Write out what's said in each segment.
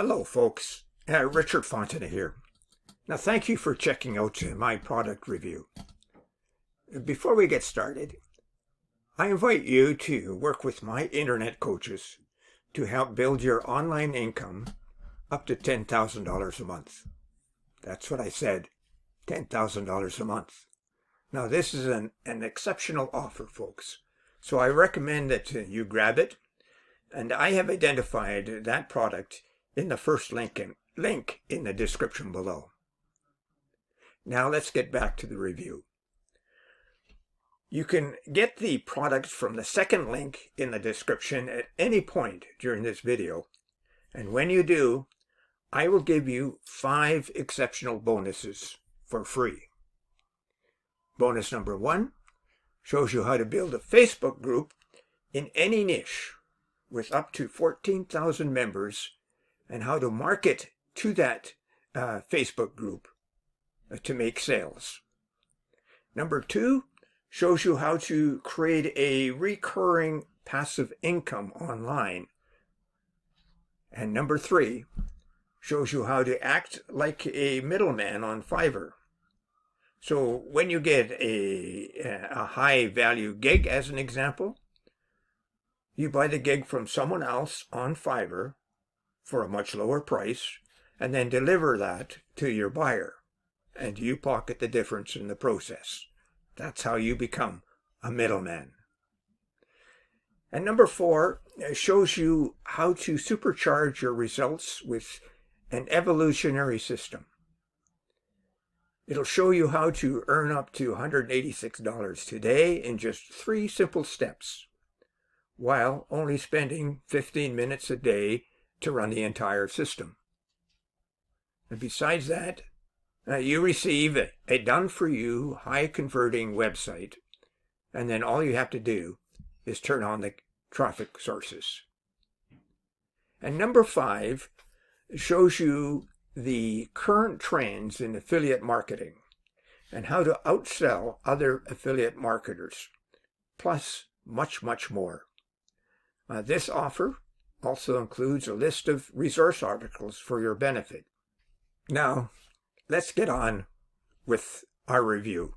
Hello folks, Richard Fontaine here. Now thank you for checking out my product review. Before we get started, I invite you to work with my internet coaches to help build your online income up to $10,000 a month. That's what I said, $10,000 a month. Now this is an exceptional offer, folks, so I recommend that you grab it, and I have identified that product in the first link in the description below. Now let's get back to the review. You can get the product from the second link in the description at any point during this video, and when you do, I will give you 5 exceptional bonuses for free. Bonus number 1 shows you how to build a Facebook group in any niche with up to 14,000 members and how to market to that Facebook group to make sales. Number 2 shows you how to create a recurring passive income online. And number 3 shows you how to act like a middleman on Fiverr. So when you get a high value gig, as an example, you buy the gig from someone else on Fiverr for a much lower price, and then deliver that to your buyer, and you pocket the difference in the process. That's how you become a middleman. And number 4 shows you how to supercharge your results with an evolutionary system. It'll show you how to earn up to $186 today in just 3 simple steps, while only spending 15 minutes a day to run the entire system. And besides that, you receive a done-for-you, high-converting website, and then all you have to do is turn on the traffic sources. And number 5 shows you the current trends in affiliate marketing and how to outsell other affiliate marketers, plus much, much more. This offer also includes a list of resource articles for your benefit. Now, let's get on with our review.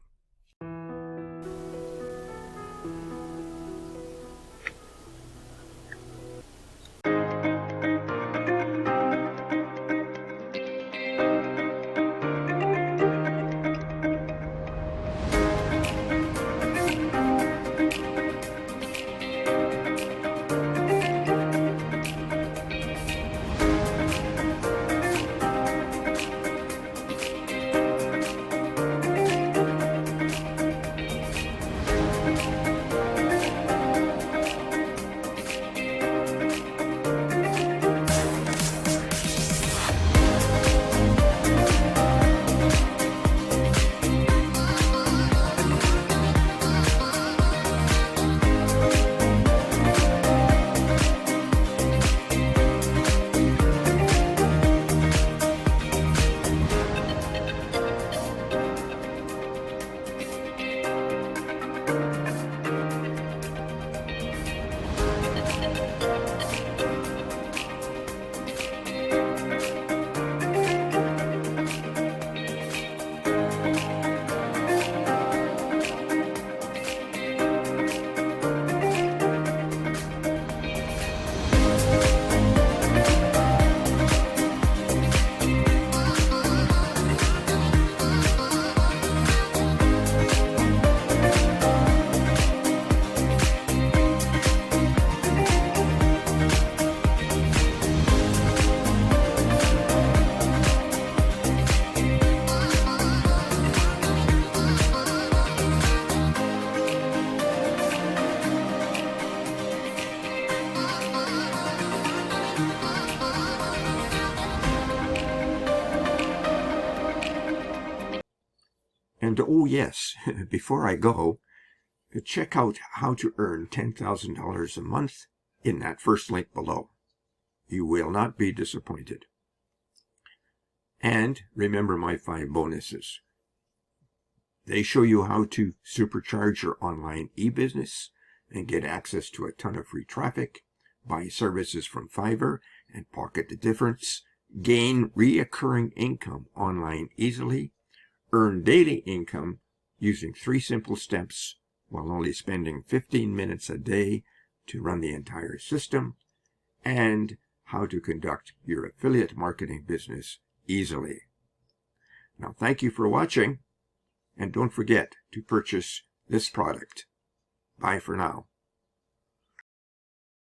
And oh yes, before I go, check out how to earn $10,000 a month in that first link below. You will not be disappointed. And remember my 5 bonuses. They show you how to supercharge your online e-business and get access to a ton of free traffic, buy services from Fiverr, and pocket the difference gain reoccurring income online easily, earn daily income using 3 simple steps while only spending 15 minutes a day to run the entire system, and how to conduct your affiliate marketing business easily. Now, thank you for watching, and don't forget to purchase this product. Bye for now.